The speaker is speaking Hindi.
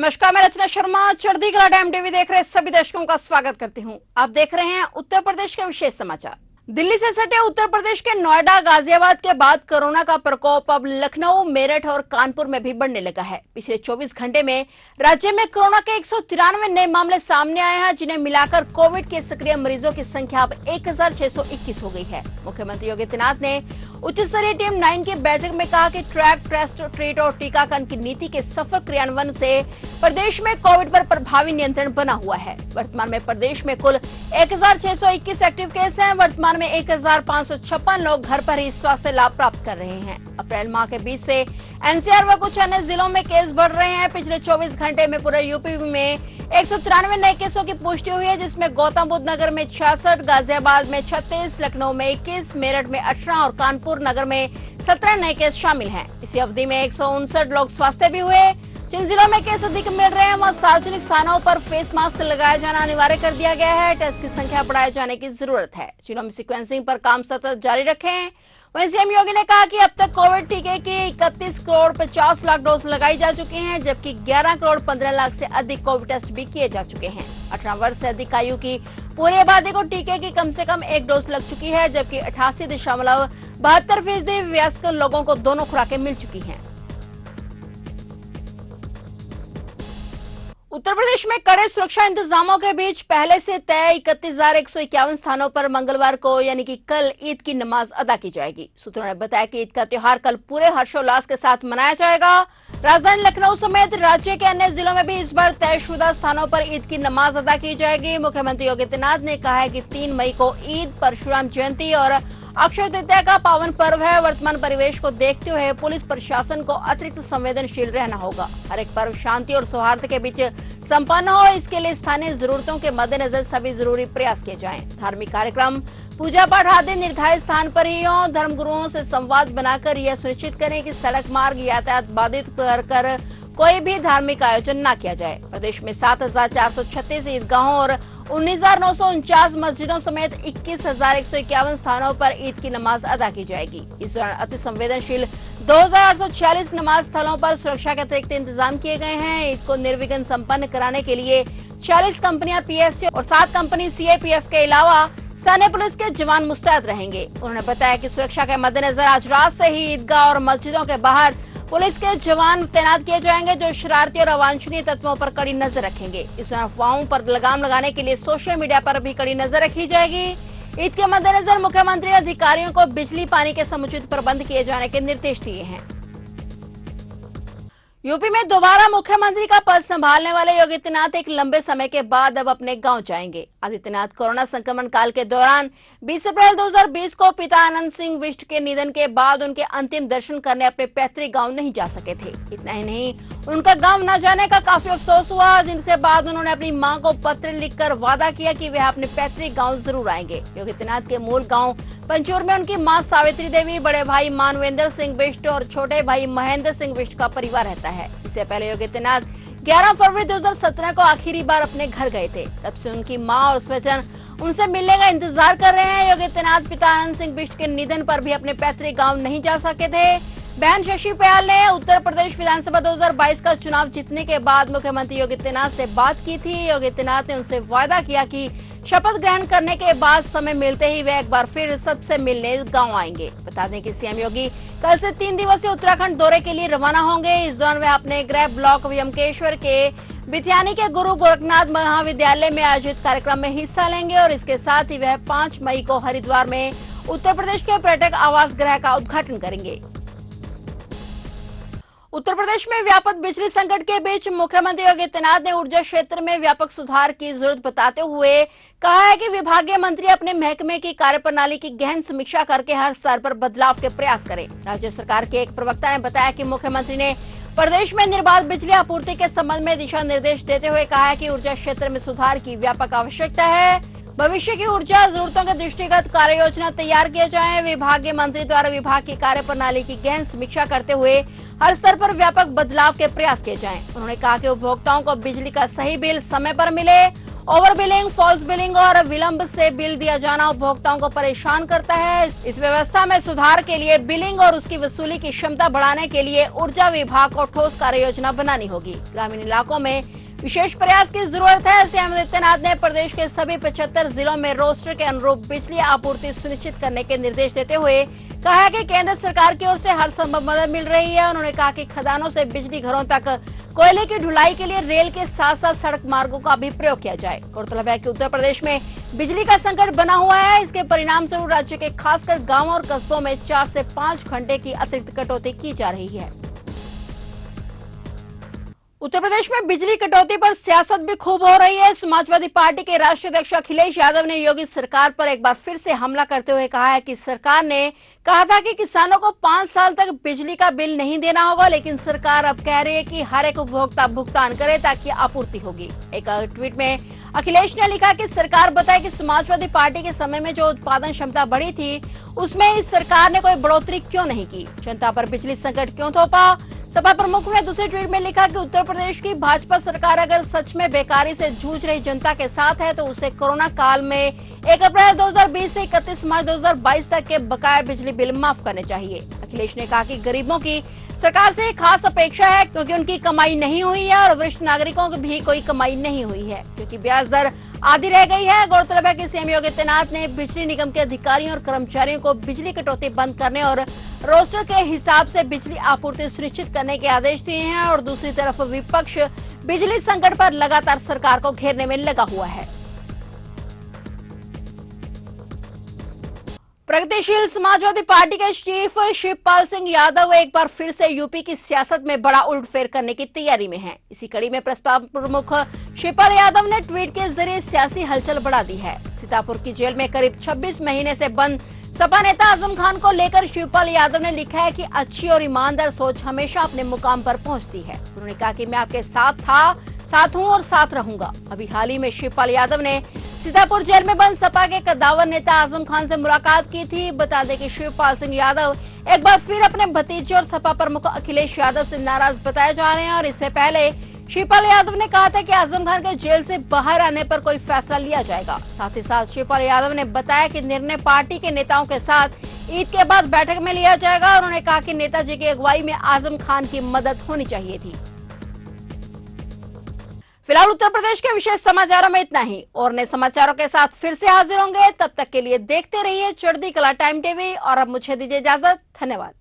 नमस्कार, मैं रचना शर्मा चढ़ती कला टाइम टीवी देख रहे सभी दर्शकों का स्वागत करती हूं। आप देख रहे हैं उत्तर प्रदेश के विशेष समाचार। दिल्ली से सटे उत्तर प्रदेश के नोएडा, गाजियाबाद के बाद कोरोना का प्रकोप अब लखनऊ, मेरठ और कानपुर में भी बढ़ने लगा है। पिछले 24 घंटे में राज्य में कोरोना के 193 नए मामले सामने आए हैं, जिन्हें मिलाकर कोविड के सक्रिय मरीजों की संख्या अब 1621 हो गई है। मुख्यमंत्री योगी आदित्यनाथ ने उच्च स्तरीय टीम 9 की बैठक में कहा कि ट्रैक, टेस्ट, ट्रीट और टीकाकरण की नीति के सफल क्रियान्वयन से प्रदेश में कोविड पर प्रभावी नियंत्रण बना हुआ है। वर्तमान में प्रदेश में कुल 1621 एक्टिव केस हैं। वर्तमान में 1556 लोग घर पर ही स्वास्थ्य लाभ प्राप्त कर रहे हैं। अप्रैल माह के बीच से एनसीआर व कुछ अन्य जिलों में केस बढ़ रहे हैं। पिछले 24 घंटे में पूरे यूपी में 193 नए केसों की पुष्टि हुई है, जिसमें गौतम बुद्ध नगर में 66, गाजियाबाद में 36, लखनऊ में 21, मेरठ में 18 और कानपुर नगर में 17 नए केस शामिल हैं। इसी अवधि में 159 लोग स्वस्थ भी हुए। जिन जिलों में केस अधिक मिल रहे हैं, वहाँ सार्वजनिक स्थानों पर फेस मास्क लगाया जाना अनिवार्य कर दिया गया है। टेस्ट की संख्या बढ़ाए जाने की जरूरत है। जिलों में सीक्वेंसिंग पर काम सतत जारी रखें। वहीं सीएम योगी ने कहा कि अब तक कोविड टीके की 31 करोड़ 50 लाख डोज लगाई जा चुकी हैं, जबकि 11 करोड़ 15 लाख से अधिक कोविड टेस्ट भी किए जा चुके हैं। 18 वर्ष से अधिक आयु की पूरी आबादी को टीके की कम से कम एक डोज लग चुकी है, जबकि 88.72% वयस्क लोगों को दोनों खुराकें मिल चुकी हैं। उत्तर प्रदेश में कड़े सुरक्षा इंतजामों के बीच पहले से तय 31,151 स्थानों पर मंगलवार को यानी कि कल ईद की नमाज अदा की जाएगी। सूत्रों ने बताया कि ईद का त्योहार कल पूरे हर्षोल्लास के साथ मनाया जाएगा। राजधानी लखनऊ समेत राज्य के अन्य जिलों में भी इस बार तयशुदा स्थानों पर ईद की नमाज अदा की जाएगी। मुख्यमंत्री योगी आदित्यनाथ ने कहा है कि 3 मई को ईद, परशुराम जयंती और अक्षय तृतीया का पावन पर्व है। वर्तमान परिवेश को देखते हुए पुलिस प्रशासन को अतिरिक्त संवेदनशील रहना होगा। हर एक पर्व शांति और सौहार्द के बीच संपन्न हो, इसके लिए स्थानीय जरूरतों के मद्देनजर सभी जरूरी प्रयास किए जाएं। धार्मिक कार्यक्रम, पूजा पाठ आदि निर्धारित स्थान पर ही हो। धर्मगुरुओं से संवाद बनाकर यह सुनिश्चित करें कि सड़क मार्ग यातायात बाधित कर कोई भी धार्मिक आयोजन न किया जाए। प्रदेश में 7,436 ईदगाहों और 19,949 मस्जिदों समेत 21,151 स्थानों पर ईद की नमाज अदा की जाएगी। इस दौरान अति संवेदनशील 2,846 नमाज स्थलों पर सुरक्षा के अतिरिक्त इंतजाम किए गए हैं। ईद को निर्विघ्न संपन्न कराने के लिए 40 कंपनियां पीएससी और 7 कंपनी सीआईपीएफ के अलावा स्थानीय पुलिस के जवान मुस्तैद रहेंगे। उन्होंने बताया कि सुरक्षा के मद्देनजर आज रात से ही ईदगाह और मस्जिदों के बाहर पुलिस के जवान तैनात किए जाएंगे, जो शरारती और अवांछनीय तत्वों पर कड़ी नजर रखेंगे। इस अफवाहों पर लगाम लगाने के लिए सोशल मीडिया पर भी कड़ी नजर रखी जाएगी। ईद के मद्देनजर मुख्यमंत्री ने अधिकारियों को बिजली पानी के समुचित प्रबंध किए जाने के निर्देश दिए हैं। यूपी में दोबारा मुख्यमंत्री का पद संभालने वाले योगी आदित्यनाथ एक लंबे समय के बाद अब अपने गांव जाएंगे। आदित्यनाथ कोरोना संक्रमण काल के दौरान 20 अप्रैल 2020 को पिता आनंद सिंह बिष्ट के निधन के बाद उनके अंतिम दर्शन करने अपने पैतृक गांव नहीं जा सके थे। इतना ही नहीं, उनका गांव न जाने का काफी अफसोस हुआ, जिनके बाद उन्होंने अपनी मां को पत्र लिखकर वादा किया कि वह अपने पैतृक गाँव जरूर आएंगे। योगी आदित्यनाथ के मूल गाँव पंचूर में उनकी मां सावित्री देवी, बड़े भाई मानवेंद्र सिंह बिष्ट और छोटे भाई महेंद्र सिंह बिष्ट का परिवार रहता है। इससे पहले योगी आदित्यनाथ 11 फरवरी 2017 को आखिरी बार अपने घर गए थे। तब से उनकी मां और स्वजन उनसे मिलने का इंतजार कर रहे हैं। योगी आदित्यनाथ पिता आनंद सिंह बिष्ट के निधन पर भी अपने पैतृक गांव नहीं जा सके थे। बहन शशि पयाल ने उत्तर प्रदेश विधानसभा 2022 का चुनाव जीतने के बाद मुख्यमंत्री योगी आदित्यनाथ से बात की थी। योगी आदित्यनाथ ने उनसे वादा किया कि शपथ ग्रहण करने के बाद समय मिलते ही वे एक बार फिर सबसे मिलने गांव आएंगे। बता दें कि सीएम योगी कल से 3 दिवसीय उत्तराखंड दौरे के लिए रवाना होंगे। इस दौरान वे अपने गृह ब्लॉक यमकेश्वर के बिथियानी के गुरु गोरखनाथ महाविद्यालय में आयोजित कार्यक्रम में हिस्सा लेंगे और इसके साथ ही वह 5 मई को हरिद्वार में उत्तर प्रदेश के पर्यटक आवास गृह का उद्घाटन करेंगे। उत्तर प्रदेश में व्यापक बिजली संकट के बीच मुख्यमंत्री योगी आदित्यनाथ ने ऊर्जा क्षेत्र में व्यापक सुधार की जरूरत बताते हुए कहा है कि विभागीय मंत्री अपने महकमे की कार्यप्रणाली की गहन समीक्षा करके हर स्तर पर बदलाव के प्रयास करें। राज्य सरकार के एक प्रवक्ता ने बताया कि मुख्यमंत्री ने प्रदेश में निर्बाध बिजली आपूर्ति के संबंध में दिशा निर्देश देते हुए कहा है कि ऊर्जा क्षेत्र में सुधार की व्यापक आवश्यकता है। भविष्य की ऊर्जा जरूरतों के दृष्टिगत कार्य योजना तैयार किए जाए। विभागीय मंत्री द्वारा विभाग की कार्यप्रणाली की गहन समीक्षा करते हुए हर स्तर पर व्यापक बदलाव के प्रयास किए जाएं। उन्होंने कहा कि उपभोक्ताओं को बिजली का सही बिल समय पर मिले ओवर बिलिंग, फॉल्स बिलिंग और विलंब से बिल दिया जाना उपभोक्ताओं को परेशान करता है। इस व्यवस्था में सुधार के लिए बिलिंग और उसकी वसूली की क्षमता बढ़ाने के लिए ऊर्जा विभाग को ठोस कार्य योजना बनानी होगी। ग्रामीण इलाकों में विशेष प्रयास की जरूरत है। सीएम आदित्यनाथ ने प्रदेश के सभी 75 जिलों में रोस्टर के अनुरूप बिजली आपूर्ति सुनिश्चित करने के निर्देश देते हुए कहा है कि केंद्र सरकार की ओर से हर संभव मदद मिल रही है। उन्होंने कहा कि खदानों से बिजली घरों तक कोयले की ढुलाई के लिए रेल के साथ साथ सड़क मार्गों का भी प्रयोग किया जाए। गौरतलब है कि उत्तर प्रदेश में बिजली का संकट बना हुआ है। इसके परिणाम स्वरूप राज्य के खासकर गांवों और कस्बों में 4 से 5 घंटे की अतिरिक्त कटौती की जा रही है। उत्तर प्रदेश में बिजली कटौती पर सियासत भी खूब हो रही है। समाजवादी पार्टी के राष्ट्रीय अध्यक्ष अखिलेश यादव ने योगी सरकार पर एक बार फिर से हमला करते हुए कहा है कि सरकार ने कहा था कि किसानों को 5 साल तक बिजली का बिल नहीं देना होगा, लेकिन सरकार अब कह रही है कि हर एक उपभोक्ता भुगतान करे ताकि आपूर्ति होगी। एक ट्वीट में अखिलेश ने लिखा कि सरकार बताए कि समाजवादी पार्टी के समय में जो उत्पादन क्षमता बढ़ी थी उसमें इस सरकार ने कोई बढ़ोतरी क्यों नहीं की, जनता पर बिजली संकट क्यों थोपा। सपा प्रमुख ने दूसरे ट्वीट में लिखा कि उत्तर प्रदेश की भाजपा सरकार अगर सच में बेकारी से जूझ रही जनता के साथ है तो उसे कोरोना काल में 1 अप्रैल 2020 से 31 मार्च 2022 तक के बकाया बिजली बिल माफ करने चाहिए। अखिलेश ने कहा कि गरीबों की सरकार से खास अपेक्षा है क्योंकि उनकी कमाई नहीं हुई है और वरिष्ठ नागरिकों की भी कोई कमाई नहीं हुई है क्योंकि ब्याज दर आधी रह गई है। गौरतलब है कि सीएम योगी आदित्यनाथ ने बिजली निगम के अधिकारियों और कर्मचारियों को बिजली कटौती बंद करने और रोस्टर के हिसाब से बिजली आपूर्ति सुनिश्चित करने के आदेश दिए हैं और दूसरी तरफ विपक्ष बिजली संकट पर लगातार सरकार को घेरने में लगा हुआ है। प्रगतिशील समाजवादी पार्टी के चीफ शिवपाल सिंह यादव एक बार फिर से यूपी की सियासत में बड़ा उलटफेर करने की तैयारी में हैं। इसी कड़ी में प्रसपा प्रमुख शिवपाल यादव ने ट्वीट के जरिए सियासी हलचल बढ़ा दी है। सीतापुर की जेल में करीब 26 महीने से बंद सपा नेता आजम खान को लेकर शिवपाल यादव ने लिखा है कि अच्छी और ईमानदार सोच हमेशा अपने मुकाम पर पहुंचती है। उन्होंने कहा कि मैं आपके साथ था, साथ हूं और साथ रहूंगा। अभी हाल ही में शिवपाल यादव ने सीतापुर जेल में बंद सपा के कद्दावर नेता आजम खान से मुलाकात की थी। बता दें कि शिवपाल सिंह यादव एक बार फिर अपने भतीजे और सपा प्रमुख अखिलेश यादव से नाराज बताए जा रहे हैं और इससे पहले शिवपाल यादव ने कहा था कि आजम खान के जेल से बाहर आने पर कोई फैसला लिया जाएगा। साथ ही साथ शिवपाल यादव ने बताया कि निर्णय पार्टी के नेताओं के साथ ईद के बाद बैठक में लिया जाएगा। उन्होंने कहा कि नेताजी की अगुवाई में आजम खान की मदद होनी चाहिए थी। फिलहाल उत्तर प्रदेश के विशेष समाचारों में इतना ही और नए समाचारों के साथ फिर से हाजिर होंगे। तब तक के लिए देखते रहिए चढ़ती कला टाइम टीवी और अब मुझे दीजिए इजाजत। धन्यवाद।